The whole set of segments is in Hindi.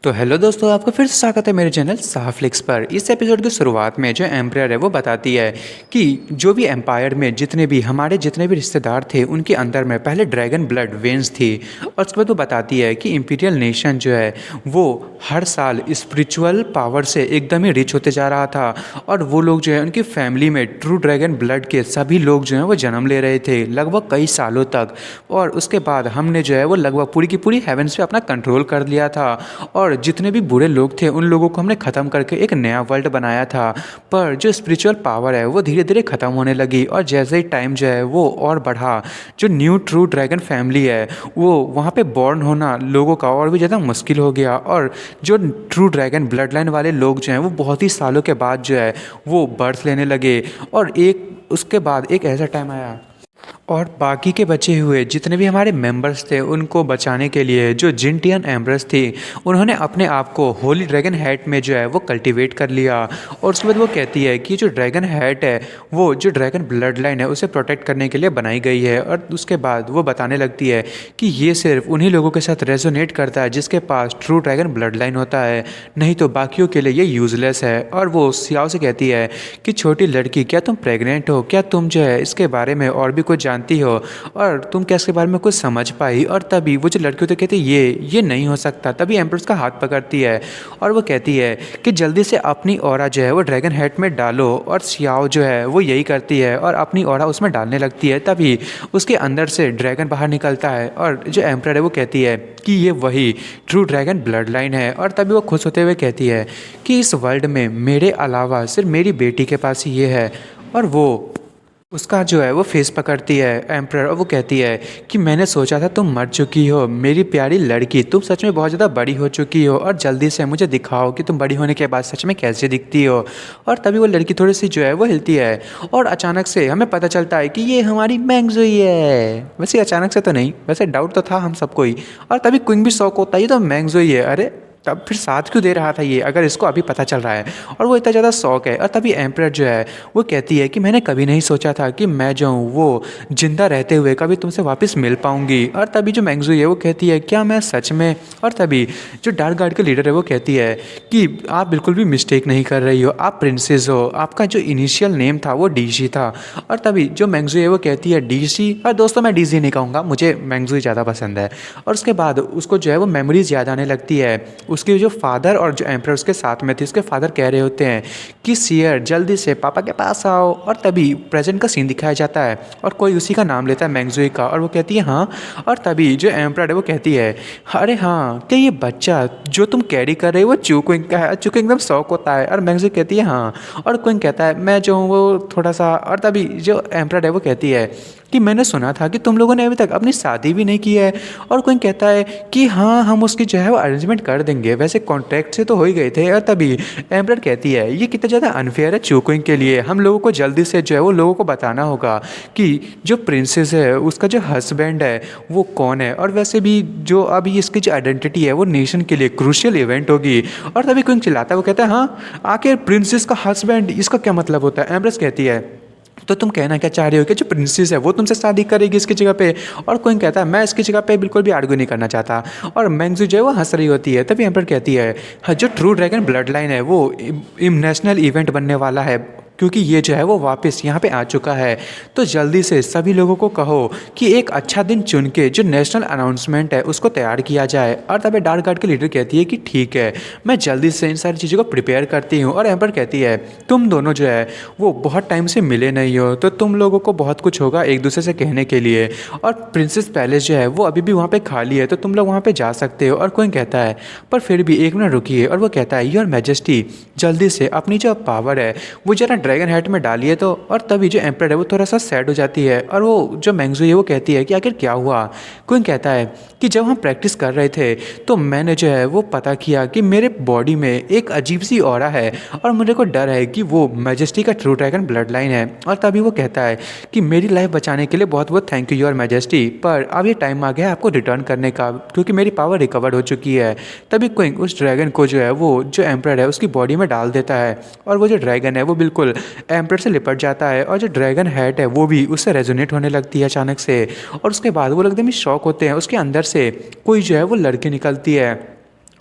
तो हेलो दोस्तों, आपका फिर से स्वागत है मेरे चैनल साहफ्लिक्स पर। इस एपिसोड की शुरुआत में जो एम्पायर है वो बताती है कि जो भी एम्पायर में जितने भी रिश्तेदार थे उनके अंदर में पहले ड्रैगन ब्लड वेन्स थी। और उसके बाद वो बताती है कि इम्पीरियल नेशन जो है वो हर साल स्पिरिचुअल पावर से एकदम ही रिच होते जा रहा था। और वो लोग जो है उनकी फैमिली में ट्रू ड्रैगन ब्लड के सभी लोग जो हैं वो जन्म ले रहे थे लगभग कई सालों तक। और उसके बाद हमने जो है वो लगभग पूरी की पूरी हेवन्स पे अपना कंट्रोल कर लिया था और जितने भी बुरे लोग थे उन लोगों को हमने ख़त्म करके एक नया वर्ल्ड बनाया था। पर जो स्पिरिचुअल पावर है वो धीरे धीरे ख़त्म होने लगी और जैसे ही टाइम जो है वो और बढ़ा, जो न्यू ट्रू ड्रैगन फैमिली है वो वहाँ पे बॉर्न होना लोगों का और भी ज़्यादा मुश्किल हो गया। और जो ट्रू ड्रैगन ब्लड लाइन वाले लोग जो हैं वो बहुत ही सालों के बाद जो है वो बर्थ लेने लगे। और उसके बाद एक ऐसा टाइम आया और बाकी के बचे हुए जितने भी हमारे मेंबर्स थे उनको बचाने के लिए जो जिनटियन एम्ब्रेस थी उन्होंने अपने आप को होली ड्रैगन हैट में जो है वो कल्टीवेट कर लिया। और उसके बाद वो कहती है कि जो ड्रैगन हैट है वो जो ड्रैगन ब्लड लाइन है उसे प्रोटेक्ट करने के लिए बनाई गई है। और उसके बाद वो बताने लगती है कि ये सिर्फ उन्हीं लोगों के साथ रेजोनेट करता है जिसके पास ट्रू ड्रैगन ब्लड लाइन होता है, नहीं तो बाकियों के लिए ये यूजलेस है। और वो सियाओ से कहती है कि छोटी लड़की, क्या तुम प्रेग्नेंट हो? क्या तुम जो है इसके बारे में और भी कुछ जानती हो और तुम क्या इसके बारे में कुछ समझ पाई? और तभी वो जो लड़की होती है कहती है ये नहीं हो सकता। तभी एम्प्रेस का हाथ पकड़ती है और वो कहती है कि जल्दी से अपनी ऑरा जो है वो ड्रैगन हेड में डालो। और सियाओ जो है वो यही करती है और अपनी ऑरा उसमें डालने लगती है। तभी उसके अंदर से ड्रैगन बाहर निकलता है और जो एम्प्रेस है वो कहती है कि ये वही ट्रू ड्रैगन ब्लड लाइन है। और तभी वो खुश होते हुए कहती है कि इस वर्ल्ड में मेरे अलावा सिर्फ मेरी बेटी के पास ही ये है। और वो उसका जो है वो फेस पकड़ती है एम्प्रर और वो कहती है कि मैंने सोचा था तुम मर चुकी हो मेरी प्यारी लड़की, तुम सच में बहुत ज़्यादा बड़ी हो चुकी हो और जल्दी से मुझे दिखाओ कि तुम बड़ी होने के बाद सच में कैसे दिखती हो। और तभी वो लड़की थोड़ी सी जो है वो हिलती है और अचानक से हमें पता चलता है कि ये हमारी मैंगजोई है। वैसे अचानक से तो नहीं, वैसे डाउट तो था हम सबको ही। और तभी क्विंग भी शौक होता है ये तो मैंगजोई है, अरे तब फिर साथ क्यों दे रहा था ये अगर इसको अभी पता चल रहा है। और वो इतना ज़्यादा शौक है। और तभी एम्प्रर जो है वो कहती है कि मैंने कभी नहीं सोचा था कि मैं जो हूँ वो जिंदा रहते हुए कभी तुमसे वापस मिल पाऊंगी। और तभी जो मैंगजोई है वो कहती है क्या मैं सच में? और तभी जो डार्क गार्ड के लीडर है वो कहती है कि आप बिल्कुल भी मिस्टेक नहीं कर रही हो, आप प्रिंसेस हो, आपका जो इनिशियल नेम था वो डीसी था। और तभी जो मैंगजोई है वो कहती है डीसी? और दोस्तों मैं डीसी नहीं कहूँगा, मुझे मैंगजोई ज़्यादा पसंद है। और उसके बाद उसको जो है वो मेमोरीज याद आने लगती है। उसके जो फादर और जो एम्प्रर उसके साथ में थे उसके फादर कह रहे होते हैं कि सियर जल्दी से पापा के पास आओ। और तभी प्रेजेंट का सीन दिखाया जाता है और कोई उसी का नाम लेता है मैंगजोई का और वो कहती है हाँ। और तभी जो एम्प्रर है वो कहती है अरे हाँ, क्या ये बच्चा जो तुम कैरी कर रहे हो वो चूक्विंग का है? चूक्विंग एकदम शौक होता है। और मैंगजोई कहती है हाँ। और क्विंग कहता है मैं जो हूँ वो थोड़ा सा। और तभी जो एम्प्रर है वो कहती है कि मैंने सुना था कि तुम लोगों ने अभी तक अपनी शादी भी नहीं की है। और कोई कहता है कि हाँ हम उसकी जो है वो अरेंजमेंट कर देंगे, वैसे कॉन्ट्रैक्ट से तो हो ही गए थे। और तभी एम्प्रर कहती है ये कितना ज़्यादा अनफेयर है चूक्विंग के लिए, हम लोगों को जल्दी से जो है वो लोगों को बताना होगा कि जो प्रिंसेस है उसका जो हस्बैंड है वो कौन है। और वैसे भी जो अभी इसकी जो आइडेंटिटी है वो नेशन के लिए क्रूशियल इवेंट होगी। और तभी कोई चिल्लाता है, वो कहता है हाँ आखिर प्रिंसेस का हस्बैंड इसका क्या मतलब होता है? एम्प्रेस कहती है तो तुम कहना क्या चाह रहे हो कि जो प्रिंसेस है वो तुमसे शादी करेगी इसकी जगह पे? और कोई कहता है मैं इसकी जगह पे बिल्कुल भी आर्ग्यू नहीं करना चाहता। और मैंगजू जो है वो हंस रही होती है। तभी एम्पर कहती है हाँ, जो ट्रू ड्रैगन ब्लड लाइन है वो नेशनल इवेंट बनने वाला है क्योंकि ये जो है वो वापस यहाँ पे आ चुका है। तो जल्दी से सभी लोगों को कहो कि एक अच्छा दिन चुन के जो नेशनल अनाउंसमेंट है उसको तैयार किया जाए। और तभी डार्क गार्ड की लीडर कहती है कि ठीक है, मैं जल्दी से इन सारी चीज़ों को प्रिपेयर करती हूँ। और एम्पर कहती है तुम दोनों जो है वो बहुत टाइम से मिले नहीं हो तो तुम लोगों को बहुत कुछ होगा एक दूसरे से कहने के लिए। और प्रिंसेस पैलेस जो है वो अभी भी वहाँ पे खाली है तो तुम लोग वहाँ पे जा सकते हो। और कोई कहता है पर फिर भी एक मिनट रुकिए। और वो कहता है योर मैजेस्टी जल्दी से अपनी जो पावर है वो जरा ड्रैगन हेड में डालिए तो। और तभी जो एम्प्रर है वो थोड़ा सा सैड हो जाती है और वो जो मैंगजोई है वो कहती है कि आखिर क्या हुआ? कोई कहता है कि जब हम प्रैक्टिस कर रहे थे तो मैंने जो है वो पता किया कि मेरे बॉडी में एक अजीब सी ऑरा है और मुझे को डर है कि वो मैजेस्टी का ट्रू ड्रैगन ब्लड लाइन है। और तभी वो कहता है कि मेरी लाइफ बचाने के लिए बहुत बहुत थैंक यू योर मैजेस्टी, पर अब ये टाइम आ गया आपको रिटर्न करने का क्योंकि मेरी पावर रिकवर हो चुकी है। तभी क्विंग उस ड्रैगन को जो है वो जो एम्प्रर है उसकी बॉडी में डाल देता है और वो जो ड्रैगन है वो बिल्कुल एम्प्रर से लिपट जाता है और जो ड्रैगन हेड है वो भी उससे रेजोनेट होने लगती है अचानक से। और उसके बाद वो एकदम ही शॉक होते हैं, उसके अंदर से कोई जो है वो लड़की निकलती है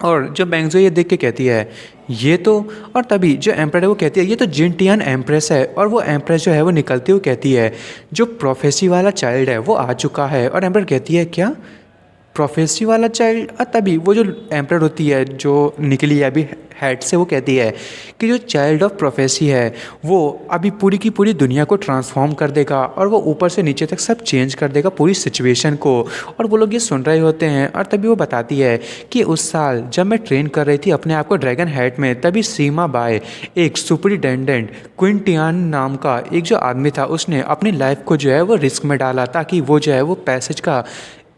और जब बैंगजो ये देख के कहती है ये तो, और तभी जो एम्प्रेस है वो कहती है ये तो जिनटियान एम्प्रेस है। और वो एम्प्रेस जो है वो निकलती हुई कहती है जो प्रोफेसी वाला चाइल्ड है वो आ चुका है। और एम्प्रेस कहती है क्या प्रोफेसी वाला चाइल्ड? और तभी वो जो एम्प्रेस होती है जो निकली है अभी हेड से, वो कहती है कि जो चाइल्ड ऑफ प्रोफेसी है वो अभी पूरी की पूरी दुनिया को ट्रांसफॉर्म कर देगा और वो ऊपर से नीचे तक सब चेंज कर देगा पूरी सिचुएशन को। और वो लोग ये सुन रहे होते हैं और तभी वो बताती है कि उस साल जब मैं ट्रेन कर रही थी अपने आप को ड्रैगन हेड में, तभी सीमा बाय एक सुपरिटेंडेंट क्विंटियान नाम का एक जो आदमी था उसने अपनी लाइफ को जो है वो रिस्क में डाला ताकि वो जो है वो पैसेज का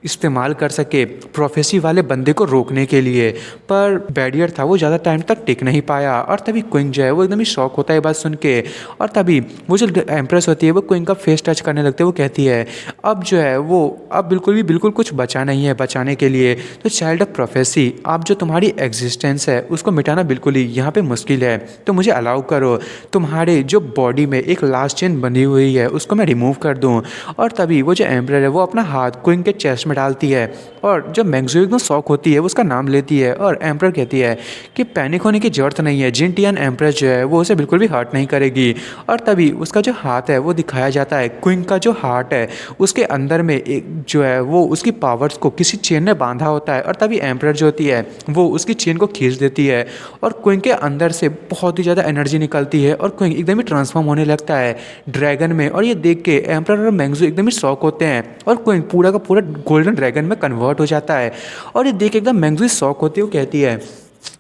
इस्तेमाल कर सके प्रोफेसी वाले बंदे को रोकने के लिए। पर बैरियर था वो ज़्यादा टाइम तक टिक नहीं पाया। और तभी क्विंग जो है वो एकदम ही शॉक होता है बात सुन के। और तभी वो जो एम्प्रेस होती है वो क्विंग का फेस टच करने लगती है। वो कहती है अब जो है वो अब बिल्कुल कुछ बचा नहीं है बचाने के लिए। तो चाइल्ड ऑफ प्रोफेसी, अब जो तुम्हारी एग्जिस्टेंस है उसको मिटाना बिल्कुल ही यहाँ पर मुश्किल है, तो मुझे अलाउ करो तुम्हारे जो बॉडी में एक लास्ट चेन बनी हुई है उसको मैं रिमूव कर दूँ। और तभी वो जो एम्प्रेस है वो अपना हाथ क्विंग के चेस्ट में डालती है। और जब मैंगजो एकदम शॉक होती है वो उसका नाम लेती है और एम्प्रेस कहती है कि पैनिक होने की ज़रूरत नहीं है, जिनटियान एम्प्रेस जो है वो उसे बिल्कुल भी हर्ट नहीं करेगी। और तभी उसका जो हाथ है वो दिखाया जाता है। क्विंग का जो हार्ट है उसके अंदर में एक जो है वो उसकी पावर्स को किसी चेन ने बांधा होता है। और तभी एम्प्रेस जो होती है वो उसकी चेन को खींच देती है और क्विंग के अंदर से बहुत ही ज़्यादा एनर्जी निकलती है और क्विंग एकदम ही ट्रांसफॉर्म होने लगता है ड्रैगन में। और ये देख के एम्प्रेस और मैंगजो एकदम ही शॉक होते हैं और क्विंग पूरा का पूरा गोल्डन ड्रैगन में कन्वर्ट हो जाता है। और ये देख के एकदम मैंगजो शॉक होती है। वो कहती है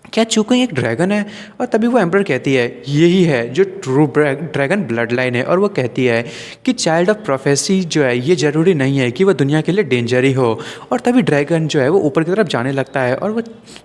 क्या चूकों एक ड्रैगन है? और तभी वो एम्पर कहती है यही है जो ट्रू ड्रैगन ब्लड लाइन है। और वो कहती है कि चाइल्ड ऑफ प्रोफेसी जो है ये ज़रूरी नहीं है कि वह दुनिया के लिए डेंजर ही हो। और तभी ड्रैगन जो है वो ऊपर की तरफ जाने लगता है और वो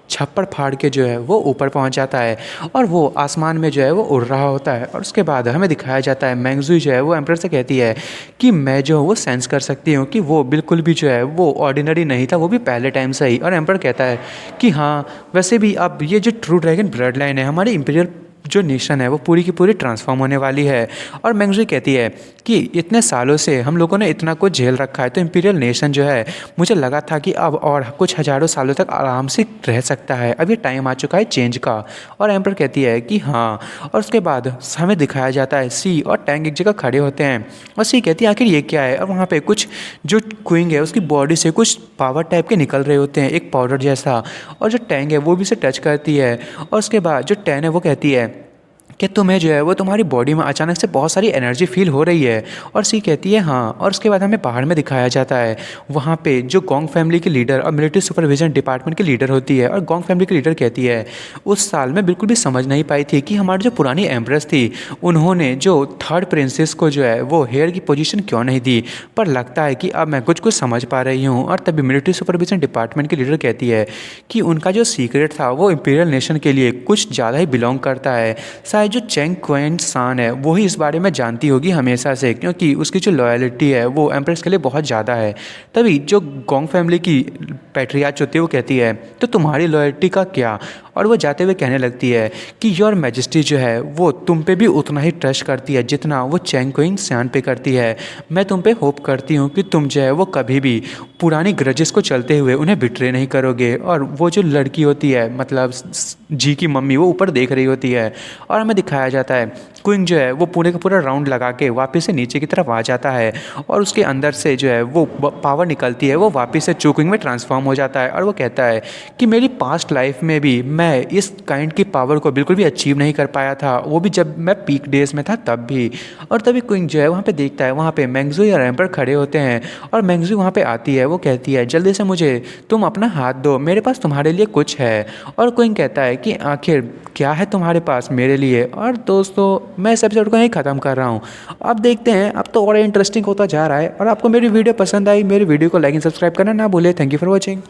छप्पड़ फाड़ के जो है वो ऊपर पहुंच जाता है और वो आसमान में जो है वो उड़ रहा होता है। और उसके बाद हमें दिखाया जाता है मैंगजू जो है वो एम्पर से कहती है कि मैं जो हूँ वो सेंस कर सकती हूँ कि वो बिल्कुल भी जो है वो ऑर्डिनरी नहीं था, वो भी पहले टाइम से ही। और एम्पर कहता है कि हाँ वैसे भी अब ये जो ट्रू ड्रैगन ब्लड लाइन है हमारी इंपीरियल जो नेशन है वो पूरी की पूरी ट्रांसफॉर्म होने वाली है। और मैंगजू कहती है कि इतने सालों से हम लोगों ने इतना कुछ झेल रखा है तो इंपीरियल नेशन जो है मुझे लगा था कि अब और कुछ हज़ारों सालों तक आराम से रह सकता है, अब ये टाइम आ चुका है चेंज का। और एम्पर कहती है कि हाँ। और उसके बाद हमें दिखाया जाता है सी और टैंग एक जगह खड़े होते हैं और सी कहती है आखिर ये क्या है। और वहाँ पर कुछ जो क्विंग है उसकी बॉडी से कुछ पावर टाइप के निकल रहे होते हैं, एक पाउडर जैसा। और जो टैंग है वो भी उसे टच करती है। और उसके बाद जो टैन है वो कहती है कि तुम्हें जो है वो तुम्हारी बॉडी में अचानक से बहुत सारी एनर्जी फील हो रही है। और सी कहती है हाँ। और उसके बाद हमें पहाड़ में दिखाया जाता है वहाँ पे जो गोंग फैमिली की लीडर और मिलिट्री सुपरविजन डिपार्टमेंट की लीडर होती है। और गोंग फैमिली की लीडर कहती है उस साल मैं बिल्कुल भी समझ नहीं पाई थी कि हमारी जो पुरानी एम्प्रेस थी उन्होंने जो थर्ड प्रिंसेस को जो है वो हेयर की पोजीशन क्यों नहीं दी, पर लगता है कि अब मैं कुछ कुछ समझ पा रही हूँ। और तभी मिलिट्री सुपरविजन डिपार्टमेंट की लीडर कहती है कि उनका जो सीक्रेट था वो इंपीरियल नेशन के लिए कुछ ज़्यादा ही बिलोंग करता है। शायद जो चेंग क्वेन सान है वही इस बारे में जानती होगी हमेशा से, क्योंकि उसकी जो लॉयल्टी है वो एम्प्रेस के लिए बहुत ज़्यादा है। तभी जो गोंग फैमिली की पैट्रियार्च होती है वो कहती है तो तुम्हारी लॉयल्टी का क्या। और वो जाते हुए कहने लगती है कि योर मैजेस्टी जो है वो तुम पे भी उतना ही ट्रस्ट करती है जितना वो चेंग क्वेन सान पे करती है। मैं तुम पे होप करती हूँ कि तुम जो है वो कभी भी पुरानी ग्रजेस को चलते हुए उन्हें बिट्रे नहीं करोगे। और वो जो लड़की होती है मतलब जी की मम्मी वो ऊपर देख रही होती है और हमें दिखाया जाता है क्विंग जो है वो पूरे का पूरा राउंड लगा के वापस से नीचे की तरफ आ जाता है और उसके अंदर से जो है वो पावर निकलती है, वो वापस से चूकिंग में ट्रांसफॉर्म हो जाता है। और वो कहता है कि मेरी पास्ट लाइफ में भी मैं इस काइंड की पावर को बिल्कुल भी अचीव नहीं कर पाया था, वो भी जब मैं पीक डेज में था तब भी। और तभी क्विंग जो है वहाँ पे देखता है वहाँ पे मैंगजू या रैम्पर खड़े होते हैं और मैंगजू वहाँ पे आती है। वो कहती है जल्दी से मुझे तुम अपना हाथ दो, मेरे पास तुम्हारे लिए कुछ है। और क्विंग कहता है कि आखिर क्या है तुम्हारे पास मेरे लिए। और दोस्तों मैं इस एपिसोड को यहीं ख़त्म कर रहा हूँ। अब देखते हैं, अब तो और इंटरेस्टिंग होता जा रहा है। और आपको मेरी वीडियो पसंद आई, मेरी वीडियो को लाइक एंड सब्सक्राइब करना ना भूले। Thank you for watching.